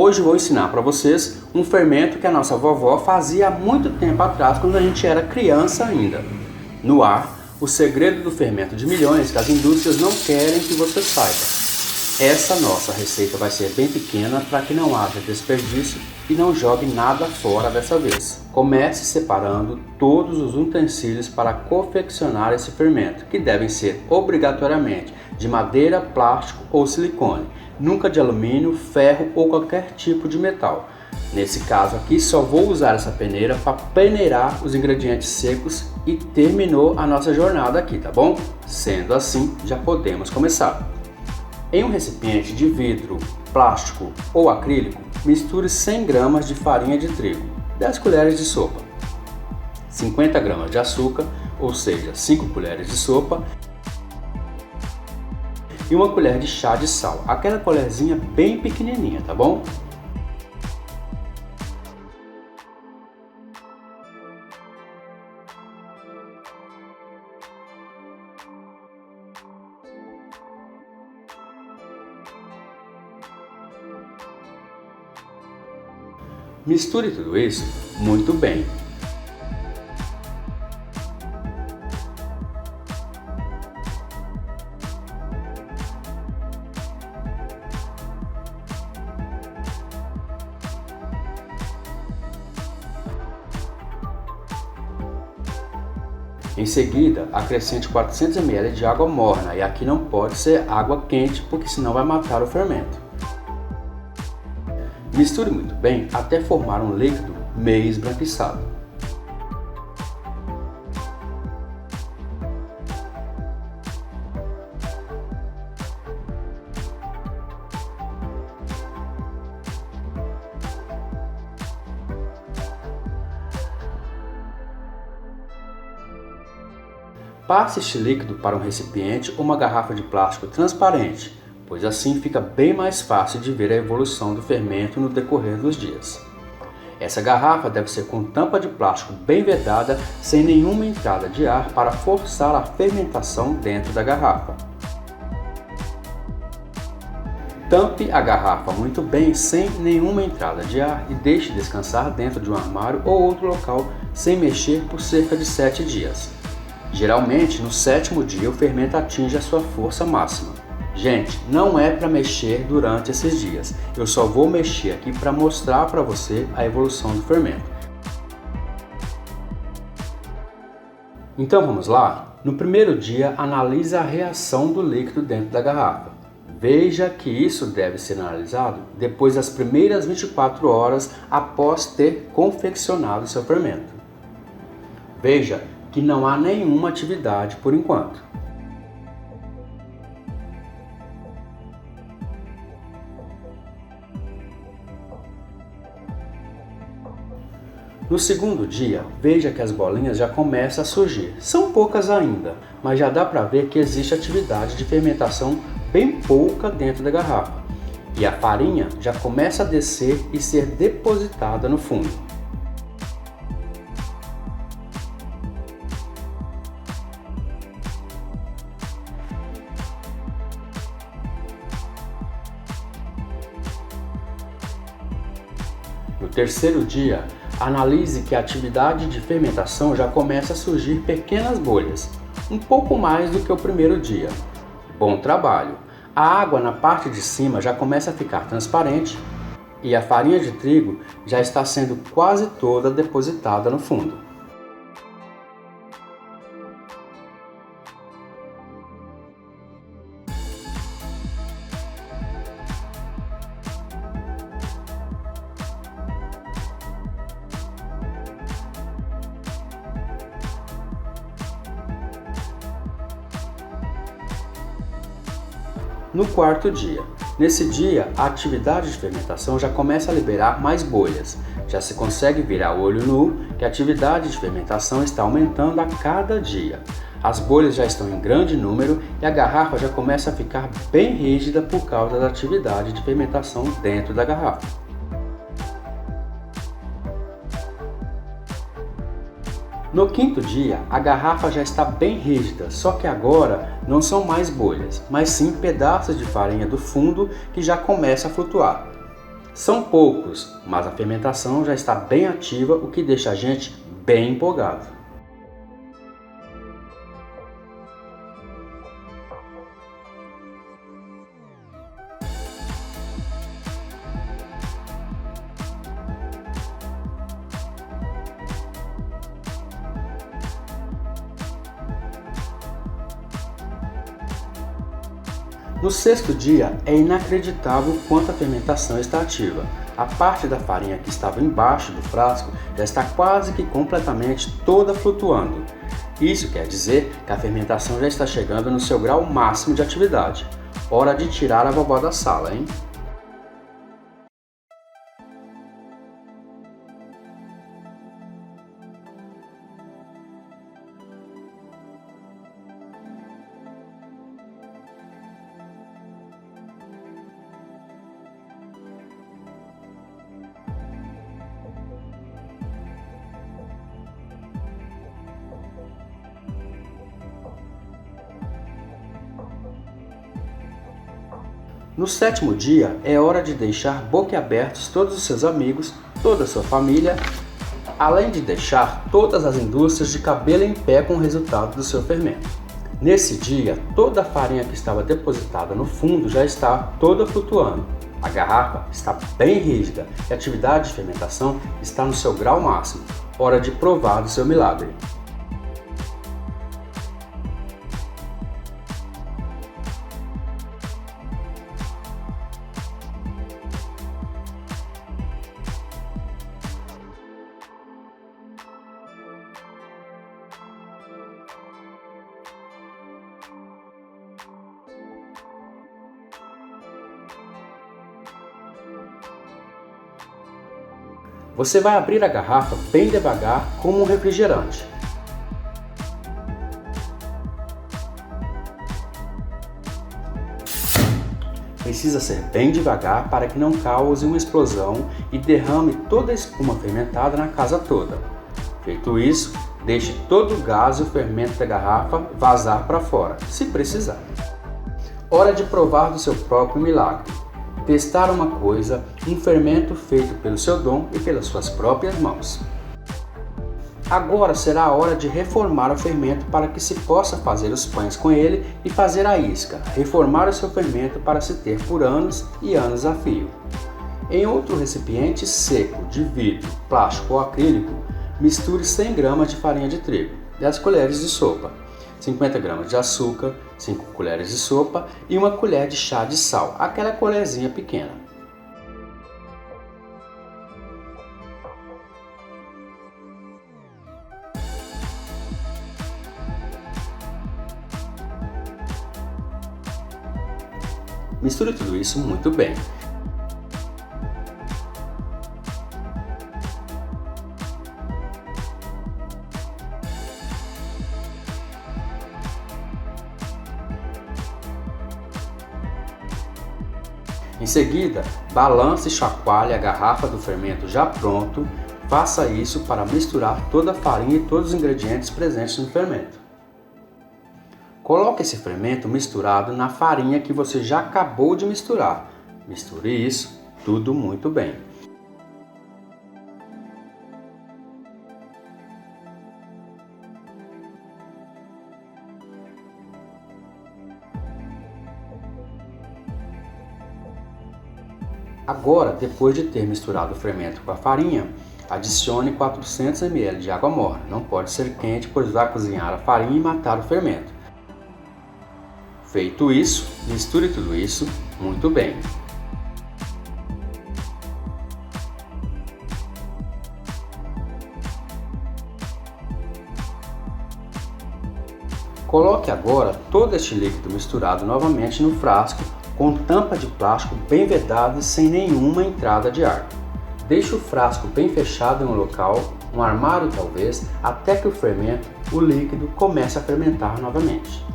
Hoje eu vou ensinar para vocês um fermento que a nossa vovó fazia há muito tempo atrás, quando a gente era criança ainda. No ar, o segredo do fermento de milhões que as indústrias não querem que você saiba. Essa nossa receita vai ser bem pequena para que não haja desperdício e não jogue nada fora dessa vez. Comece separando todos os utensílios para confeccionar esse fermento, que devem ser obrigatoriamente de madeira, plástico ou silicone, nunca de alumínio, ferro ou qualquer tipo de metal. Nesse caso aqui só vou usar essa peneira para peneirar os ingredientes secos e terminou a nossa jornada aqui, tá bom? Sendo assim, já podemos começar. Em um recipiente de vidro, plástico ou acrílico, misture 100 gramas de farinha de trigo, 10 colheres de sopa, 50 gramas de açúcar, ou seja, 5 colheres de sopa, e uma colher de chá de sal, aquela colherzinha bem pequenininha, tá bom? Misture tudo isso muito bem. Em seguida, acrescente 400 ml de água morna, e aqui não pode ser água quente, porque senão vai matar o fermento. Misture muito bem até formar um líquido meio esbranquiçado. Passe este líquido para um recipiente ou uma garrafa de plástico transparente, pois assim fica bem mais fácil de ver a evolução do fermento no decorrer dos dias. Essa garrafa deve ser com tampa de plástico bem vedada, sem nenhuma entrada de ar para forçar a fermentação dentro da garrafa. Tampe a garrafa muito bem sem nenhuma entrada de ar e deixe descansar dentro de um armário ou outro local sem mexer por cerca de 7 dias. Geralmente, no 7º dia, o fermento atinge a sua força máxima. Gente, não é para mexer durante esses dias, eu só vou mexer aqui para mostrar para você a evolução do fermento. Então vamos lá? No primeiro dia, analise a reação do líquido dentro da garrafa. Veja que isso deve ser analisado depois das primeiras 24 horas após ter confeccionado seu fermento. Veja que não há nenhuma atividade por enquanto. No segundo dia, veja que as bolinhas já começam a surgir. São poucas ainda, mas já dá para ver que existe atividade de fermentação bem pouca dentro da garrafa. E a farinha já começa a descer e ser depositada no fundo. No terceiro dia, analise que a atividade de fermentação já começa a surgir pequenas bolhas, um pouco mais do que o primeiro dia. Bom trabalho! A água na parte de cima já começa a ficar transparente e a farinha de trigo já está sendo quase toda depositada no fundo. No quarto dia. Nesse dia, a atividade de fermentação já começa a liberar mais bolhas. Já se consegue ver a olho nu que a atividade de fermentação está aumentando a cada dia. As bolhas já estão em grande número e a garrafa já começa a ficar bem rígida por causa da atividade de fermentação dentro da garrafa. No quinto dia, a garrafa já está bem rígida, só que agora não são mais bolhas, mas sim pedaços de farinha do fundo que já começa a flutuar. São poucos, mas a fermentação já está bem ativa, o que deixa a gente bem empolgado. No sexto dia, é inacreditável o quanto a fermentação está ativa. A parte da farinha que estava embaixo do frasco já está quase que completamente toda flutuando. Isso quer dizer que a fermentação já está chegando no seu grau máximo de atividade. Hora de tirar a vovó da sala, hein? No sétimo dia, é hora de deixar boquiabertos todos os seus amigos, toda a sua família, além de deixar todas as indústrias de cabelo em pé com o resultado do seu fermento. Nesse dia, toda a farinha que estava depositada no fundo já está toda flutuando. A garrafa está bem rígida e a atividade de fermentação está no seu grau máximo. Hora de provar do seu milagre. Você vai abrir a garrafa bem devagar, como um refrigerante. Precisa ser bem devagar para que não cause uma explosão e derrame toda a espuma fermentada na casa toda. Feito isso, deixe todo o gás e o fermento da garrafa vazar para fora, se precisar. Hora de provar do seu próprio milagre. Testar uma coisa, um fermento feito pelo seu dom e pelas suas próprias mãos. Agora será a hora de reformar o fermento para que se possa fazer os pães com ele e fazer a isca, reformar o seu fermento para se ter por anos e anos a fio. Em outro recipiente seco de vidro, plástico ou acrílico, misture 100 gramas de farinha de trigo, 10 colheres de sopa, 50 gramas de açúcar, 5 colheres de sopa e 1 colher de chá de sal, aquela colherzinha pequena. Misture tudo isso muito bem. Em seguida, balance e chacoalhe a garrafa do fermento já pronto. Faça isso para misturar toda a farinha e todos os ingredientes presentes no fermento. Coloque esse fermento misturado na farinha que você já acabou de misturar. Misture isso tudo muito bem. Agora, depois de ter misturado o fermento com a farinha, adicione 400 ml de água morna. Não pode ser quente, pois vai cozinhar a farinha e matar o fermento. Feito isso, misture tudo isso muito bem. Coloque agora todo este líquido misturado novamente no frasco com tampa de plástico bem vedada e sem nenhuma entrada de ar. Deixe o frasco bem fechado em um local, um armário talvez, até que o fermento, o líquido, comece a fermentar novamente.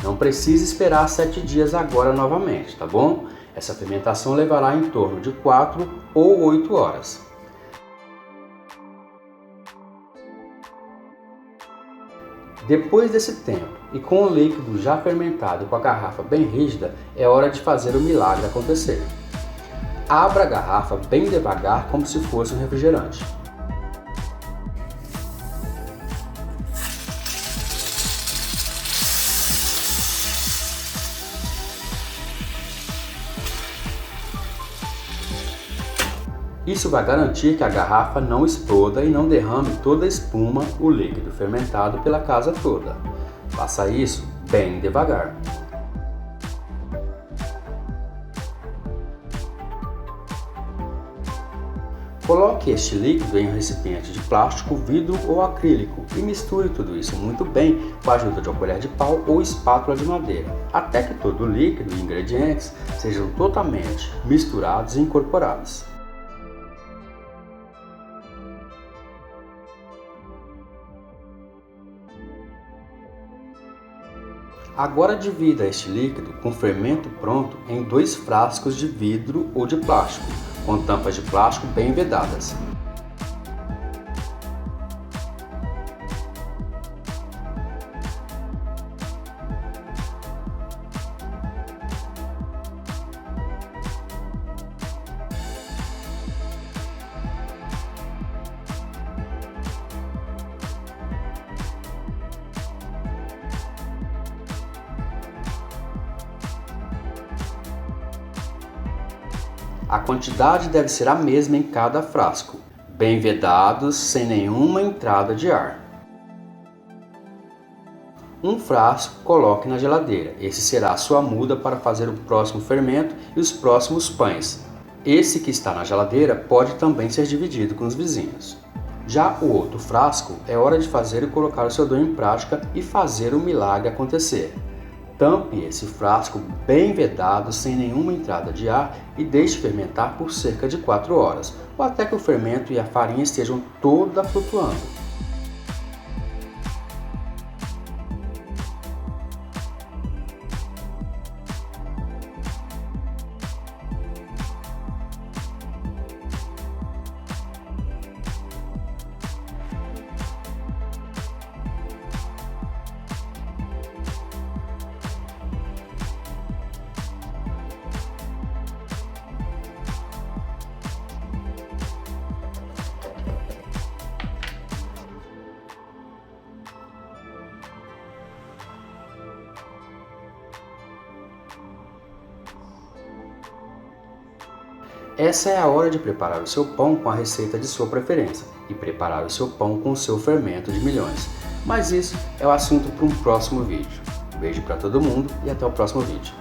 Não precisa esperar 7 dias agora novamente, tá bom? Essa fermentação levará em torno de 4 ou 8 horas. Depois desse tempo e com o líquido já fermentado e com a garrafa bem rígida, é hora de fazer o milagre acontecer. Abra a garrafa bem devagar, como se fosse um refrigerante. Isso vai garantir que a garrafa não exploda e não derrame toda a espuma, o líquido fermentado, pela casa toda. Faça isso bem devagar. Coloque este líquido em um recipiente de plástico, vidro ou acrílico e misture tudo isso muito bem com a ajuda de uma colher de pau ou espátula de madeira, até que todo o líquido e ingredientes sejam totalmente misturados e incorporados. Agora divida este líquido com fermento pronto em 2 frascos de vidro ou de plástico, com tampas de plástico bem vedadas. A quantidade deve ser a mesma em cada frasco, bem vedados, sem nenhuma entrada de ar. Um frasco coloque na geladeira, esse será a sua muda para fazer o próximo fermento e os próximos pães. Esse que está na geladeira pode também ser dividido com os vizinhos. Já o outro frasco é hora de fazer e colocar o seu dom em prática e fazer o milagre acontecer. Tampe esse frasco bem vedado, sem nenhuma entrada de ar, e deixe fermentar por cerca de 4 horas, ou até que o fermento e a farinha estejam toda flutuando. Essa é a hora de preparar o seu pão com a receita de sua preferência e preparar o seu pão com o seu fermento de milhões. Mas isso é o assunto para um próximo vídeo. Beijo para todo mundo e até o próximo vídeo.